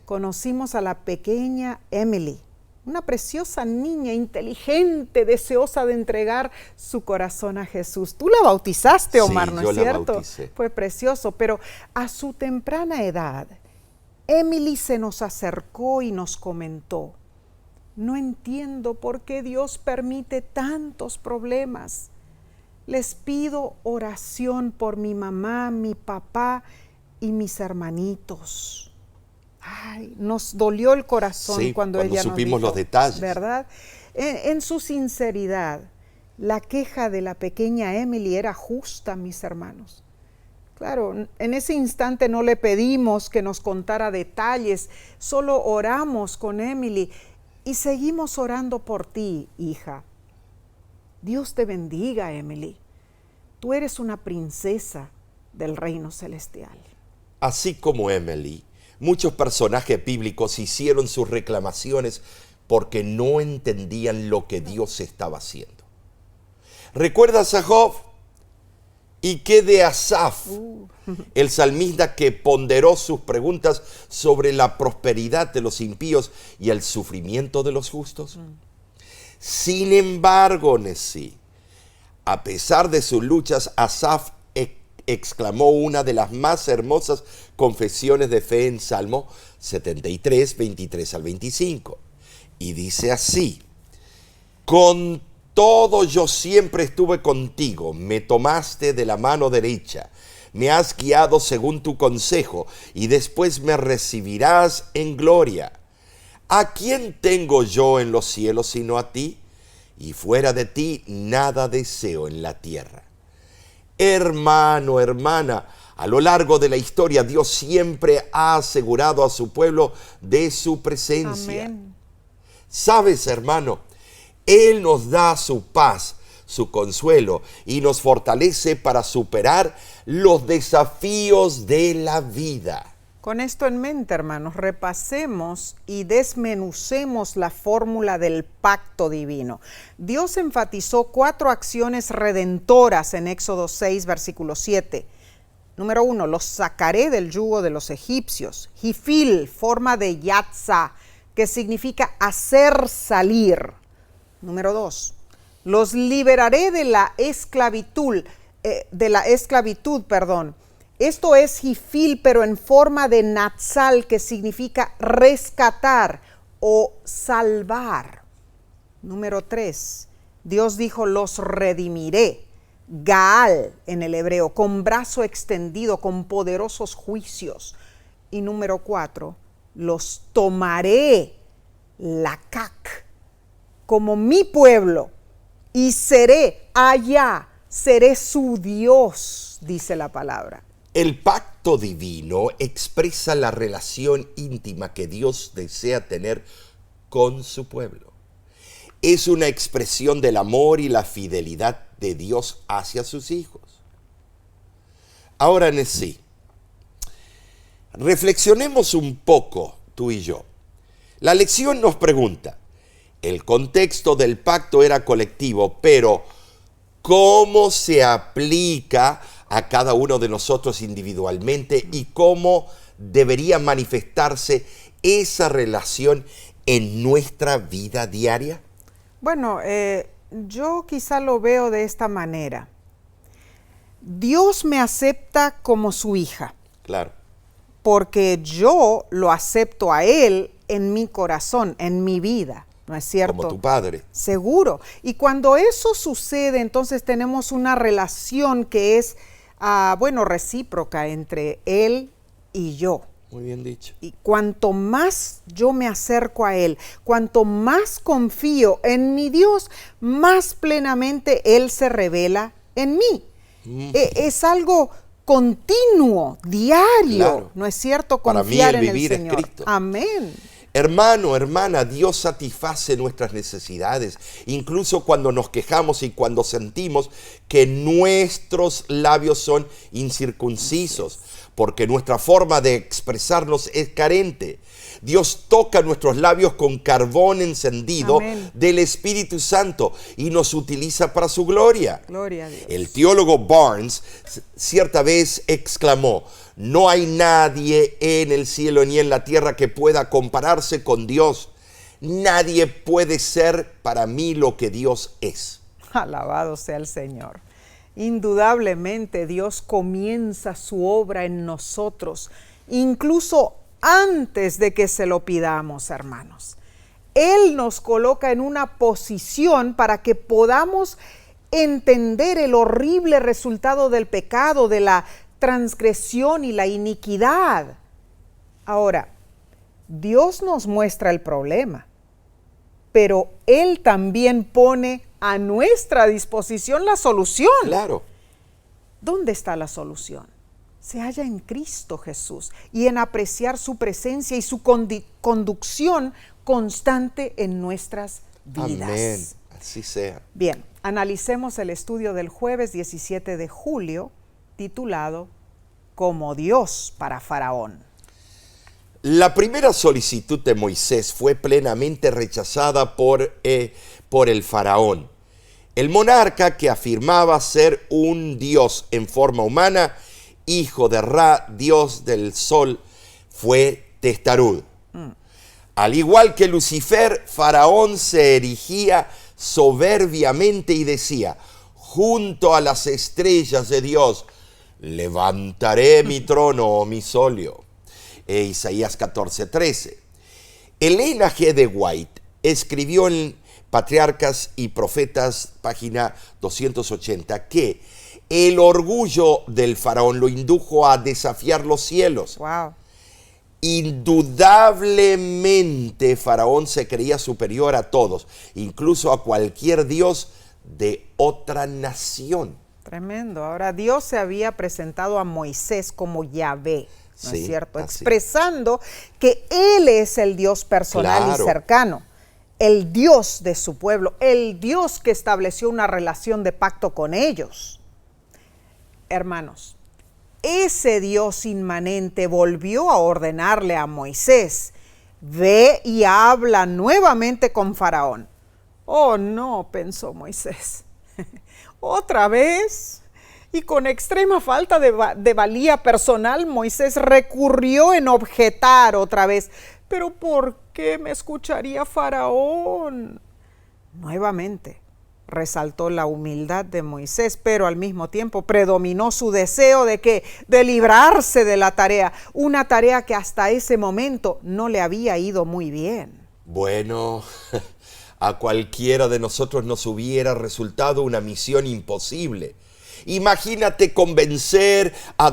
conocimos a la pequeña Emily, una preciosa niña inteligente, deseosa de entregar su corazón a Jesús. Tú la bautizaste, Omar, ¿no es cierto?
La bauticé.
Fue precioso, pero a su temprana edad, Emily se nos acercó y nos comentó: no entiendo por qué Dios permite tantos problemas. Les pido oración por mi mamá, mi papá y mis hermanitos. Ay, nos dolió el corazón cuando ella nos
supimos
dijo,
los detalles,
¿verdad? En su sinceridad, la queja de la pequeña Emily era justa, mis hermanos. Claro, en ese instante no le pedimos que nos contara detalles, solo oramos con Emily y seguimos orando por ti, hija. Dios te bendiga, Emily. Tú eres una princesa del reino celestial.
Así como Emily, muchos personajes bíblicos hicieron sus reclamaciones porque no entendían lo que Dios estaba haciendo. ¿Recuerdas a Job? ¿Y qué de Asaf, el salmista que ponderó sus preguntas sobre la prosperidad de los impíos y el sufrimiento de los justos? Sin embargo, Nesí, a pesar de sus luchas, Asaf exclamó una de las más hermosas confesiones de fe en Salmo 73, 23 al 25. Y dice así: con todo yo siempre estuve contigo, me tomaste de la mano derecha, me has guiado según tu consejo, y después me recibirás en gloria. ¿A quién tengo yo en los cielos sino a ti? Y fuera de ti nada deseo en la tierra. Hermano, hermana, a lo largo de la historia Dios siempre ha asegurado a su pueblo de su presencia.
Amén.
¿Sabes, hermano? Él nos da su paz, su consuelo y nos fortalece para superar los desafíos de la vida.
Con esto en mente, hermanos, repasemos y desmenucemos la fórmula del pacto divino. Dios enfatizó 4 acciones redentoras en Éxodo 6, versículo 7. Número 1, los sacaré del yugo de los egipcios. Jifil, forma de yatza, que significa hacer salir. Número 2, los liberaré de la esclavitud, Esto es jifil, pero en forma de natsal, que significa rescatar o salvar. Número 3, Dios dijo, los redimiré. Gaal en el hebreo, con brazo extendido, con poderosos juicios. Y número 4, los tomaré, lakak, como mi pueblo, y seré su Dios, dice la palabra.
El pacto divino expresa la relación íntima que Dios desea tener con su pueblo. Es una expresión del amor y la fidelidad de Dios hacia sus hijos. Ahora, Nesí, reflexionemos un poco, tú y yo. La lección nos pregunta, el contexto del pacto era colectivo, pero ¿cómo se aplica a cada uno de nosotros individualmente y cómo debería manifestarse esa relación en nuestra vida diaria?
Bueno, yo quizá lo veo de esta manera. Dios me acepta como su hija.
Claro.
Porque yo lo acepto a Él en mi corazón, en mi vida. ¿No es cierto?
Como tu padre.
Seguro. Y cuando eso sucede, entonces tenemos una relación que es, recíproca entre Él y yo.
Muy bien dicho.
Y cuanto más yo me acerco a Él, cuanto más confío en mi Dios, más plenamente Él se revela en mí. Es algo continuo, diario,
Claro.
¿no es cierto?
Para
Confiar
mí el
en
vivir
el Señor.
es Cristo.
Amén.
Hermano, hermana, Dios satisface nuestras necesidades, incluso cuando nos quejamos y cuando sentimos que nuestros labios son incircuncisos, porque nuestra forma de expresarnos es carente. Dios toca nuestros labios con carbón encendido
Amén.
del Espíritu Santo y nos utiliza para su gloria.
Gloria a Dios.
El teólogo Barnes cierta vez exclamó: no hay nadie en el cielo ni en la tierra que pueda compararse con Dios. Nadie puede ser para mí lo que Dios es.
Alabado sea el Señor. Indudablemente Dios comienza su obra en nosotros, incluso antes de que se lo pidamos, hermanos. Él nos coloca en una posición para que podamos entender el horrible resultado del pecado, de la transgresión y la iniquidad. Ahora, Dios nos muestra el problema, pero Él también pone a nuestra disposición la solución.
Claro.
¿Dónde está la solución? Se halla en Cristo Jesús y en apreciar su presencia y su conducción constante en nuestras vidas.
Amén. Así sea.
Bien, analicemos el estudio del jueves 17 de julio, titulado Como Dios para Faraón.
La primera solicitud de Moisés fue plenamente rechazada por el faraón. El monarca, que afirmaba ser un dios en forma humana, hijo de Ra, dios del sol, fue testarudo. Al igual que Lucifer, Faraón se erigía soberbiamente y decía: junto a las estrellas de Dios levantaré mi trono o mi solio. Isaías 14:13. Elena G. de White escribió en Patriarcas y Profetas, página 280, que el orgullo del faraón lo indujo a desafiar los cielos.
Wow.
Indudablemente Faraón se creía superior a todos, incluso a cualquier dios de otra nación.
Tremendo. Ahora, Dios se había presentado a Moisés como Yahvé, ¿no es cierto?
Así.
Expresando que Él es el Dios personal
Claro.
y cercano, el Dios de su pueblo, el Dios que estableció una relación de pacto con ellos. Hermanos, ese Dios inmanente volvió a ordenarle a Moisés: ve y habla nuevamente con Faraón. Oh no, pensó Moisés, ¿otra vez? Y con extrema falta de valía personal, Moisés recurrió en objetar otra vez: ¿pero por qué me escucharía Faraón? Nuevamente resaltó la humildad de Moisés, pero al mismo tiempo predominó su deseo de librarse de la tarea, una tarea que hasta ese momento no le había ido muy bien.
Bueno, a cualquiera de nosotros nos hubiera resultado una misión imposible. Imagínate convencer a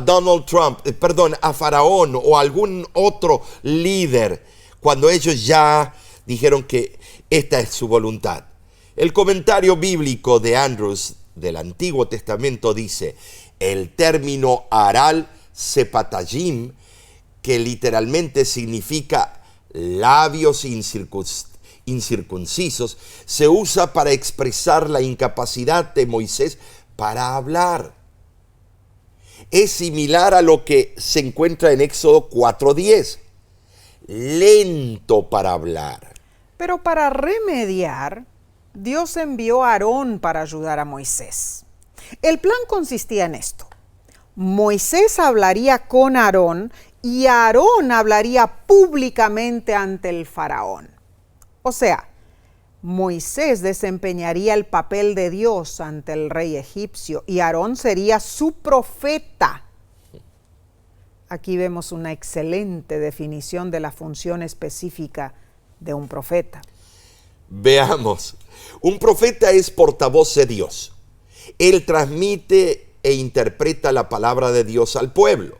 a Faraón o a algún otro líder cuando ellos ya dijeron que esta es su voluntad. El comentario bíblico de Andrews del Antiguo Testamento dice: el término aral sepatayim, que literalmente significa labios incircuncisos, se usa para expresar la incapacidad de Moisés para hablar. Es similar a lo que se encuentra en Éxodo 4:10. Lento para hablar.
Pero para remediar, Dios envió a Aarón para ayudar a Moisés. El plan consistía en esto: Moisés hablaría con Aarón y Aarón hablaría públicamente ante el faraón. O sea, Moisés desempeñaría el papel de Dios ante el rey egipcio y Aarón sería su profeta. Aquí vemos una excelente definición de la función específica de un profeta.
Veamos. Un profeta es portavoz de Dios. Él transmite e interpreta la palabra de Dios al pueblo.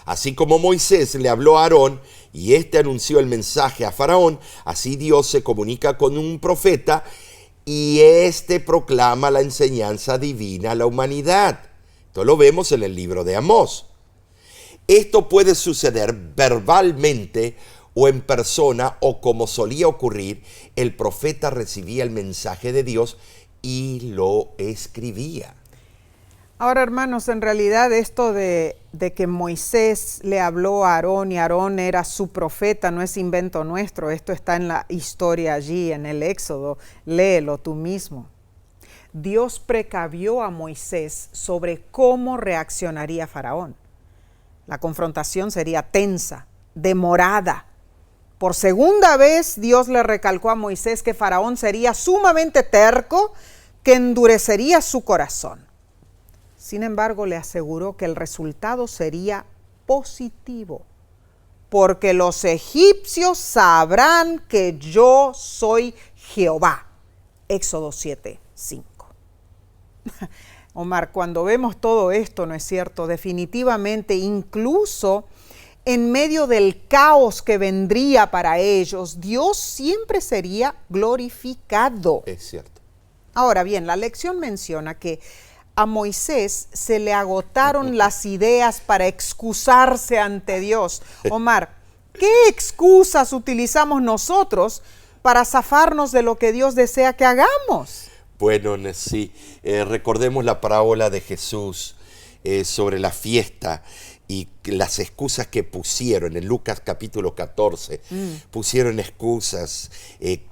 Así como Moisés le habló a Aarón y éste anunció el mensaje a Faraón, así Dios se comunica con un profeta y éste proclama la enseñanza divina a la humanidad. Esto lo vemos en el libro de Amós. Esto puede suceder verbalmente o en persona, o como solía ocurrir, el profeta recibía el mensaje de Dios y lo escribía.
Ahora, hermanos, en realidad esto de que Moisés le habló a Aarón y Aarón era su profeta no es invento nuestro. Esto está en la historia allí, en el Éxodo. Léelo tú mismo. Dios precavió a Moisés sobre cómo reaccionaría Faraón. La confrontación sería tensa, demorada. Por segunda vez, Dios le recalcó a Moisés que Faraón sería sumamente terco, que endurecería su corazón. Sin embargo, le aseguró que el resultado sería positivo, porque los egipcios sabrán que yo soy Jehová. Éxodo 7:5. Omar, cuando vemos todo esto, ¿no es cierto? Definitivamente, incluso en medio del caos que vendría para ellos, Dios siempre sería glorificado.
Es cierto.
Ahora bien, la lección menciona que a Moisés se le agotaron las ideas para excusarse ante Dios. Omar, ¿qué excusas utilizamos nosotros para zafarnos de lo que Dios desea que hagamos?
Bueno, sí, recordemos la parábola de Jesús sobre la fiesta y las excusas que pusieron en Lucas capítulo 14. Pusieron excusas.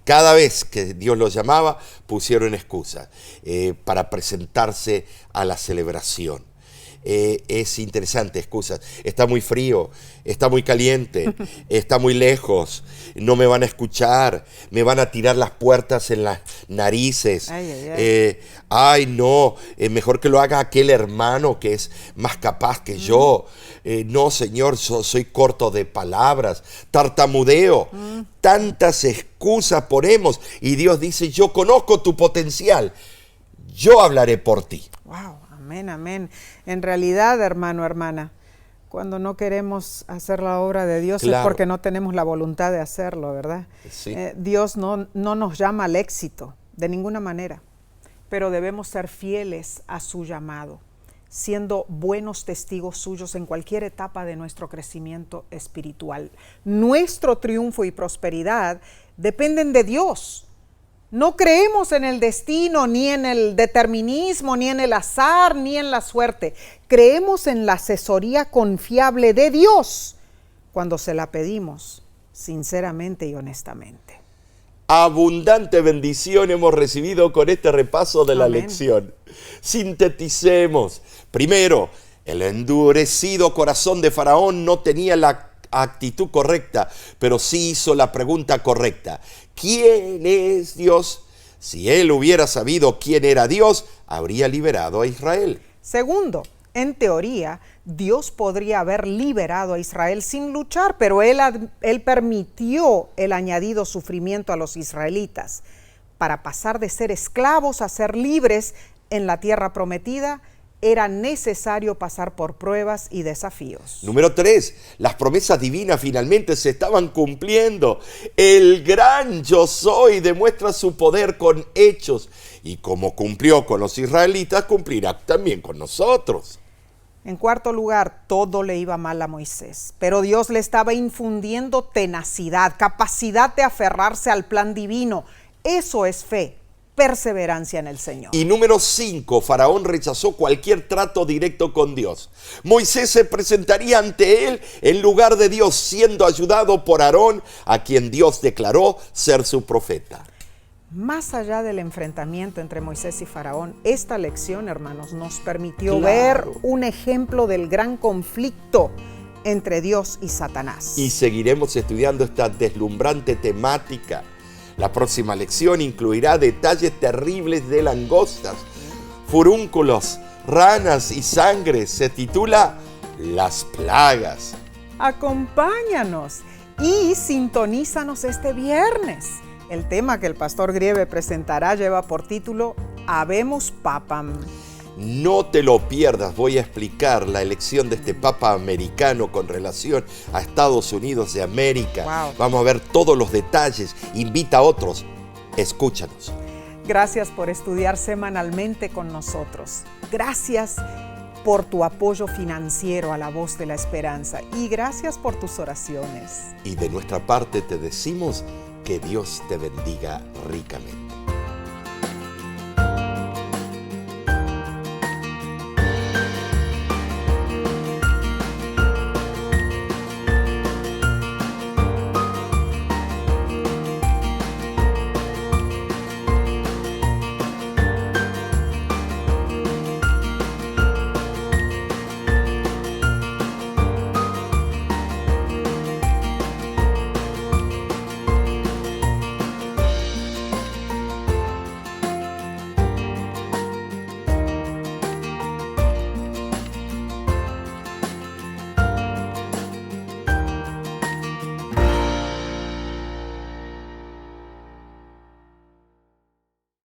Cada vez que Dios los llamaba, pusieron excusas para presentarse a la celebración. Es interesante, excusas. Está muy frío, está muy caliente, está muy lejos, no me van a escuchar, me van a tirar las puertas en las narices. Ay, no, mejor que lo haga aquel hermano que es más capaz que yo. No, Señor, soy corto de palabras, tartamudeo. Tantas excusas ponemos y Dios dice, yo conozco tu potencial, yo hablaré por ti.
Wow. Amén, amén. En realidad, hermano, hermana, cuando no queremos hacer la obra de Dios es porque no tenemos la voluntad de hacerlo, ¿verdad?
Sí.
Dios no nos llama al éxito, de ninguna manera, pero debemos ser fieles a su llamado, siendo buenos testigos suyos en cualquier etapa de nuestro crecimiento espiritual. Nuestro triunfo y prosperidad dependen de Dios. No creemos en el destino, ni en el determinismo, ni en el azar, ni en la suerte. Creemos en la asesoría confiable de Dios cuando se la pedimos sinceramente y honestamente.
Abundante bendición hemos recibido con este repaso de la lección. Sinteticemos. Primero, el endurecido corazón de Faraón no tenía la actitud correcta, pero sí hizo la pregunta correcta. ¿Quién es Dios? Si él hubiera sabido quién era Dios, habría liberado a Israel.
Segundo, en teoría, Dios podría haber liberado a Israel sin luchar, pero él permitió el añadido sufrimiento a los israelitas. Para pasar de ser esclavos a ser libres en la tierra prometida, era necesario pasar por pruebas y desafíos.
Número 3, las promesas divinas finalmente se estaban cumpliendo. El gran yo soy demuestra su poder con hechos y como cumplió con los israelitas, cumplirá también con nosotros.
En cuarto lugar, todo le iba mal a Moisés, pero Dios le estaba infundiendo tenacidad, capacidad de aferrarse al plan divino. Eso es fe. Perseverancia en el Señor.
Y número 5, Faraón rechazó cualquier trato directo con Dios. Moisés se presentaría ante él en lugar de Dios, siendo ayudado por Aarón, a quien Dios declaró ser su profeta.
Más allá del enfrentamiento entre Moisés y Faraón, esta lección, hermanos, nos permitió ver un ejemplo del gran conflicto entre Dios y Satanás.
Y seguiremos estudiando esta deslumbrante temática. La próxima lección incluirá detalles terribles de langostas, furúnculos, ranas y sangre. Se titula Las plagas.
Acompáñanos y sintonízanos este viernes. El tema que el pastor Grieve presentará lleva por título Habemus Papam.
No te lo pierdas, voy a explicar la elección de este Papa americano con relación a Estados Unidos de América.
Wow.
Vamos a ver todos los detalles, invita a otros, escúchanos.
Gracias por estudiar semanalmente con nosotros. Gracias por tu apoyo financiero a la Voz de la Esperanza y gracias por tus oraciones.
Y de nuestra parte te decimos que Dios te bendiga ricamente.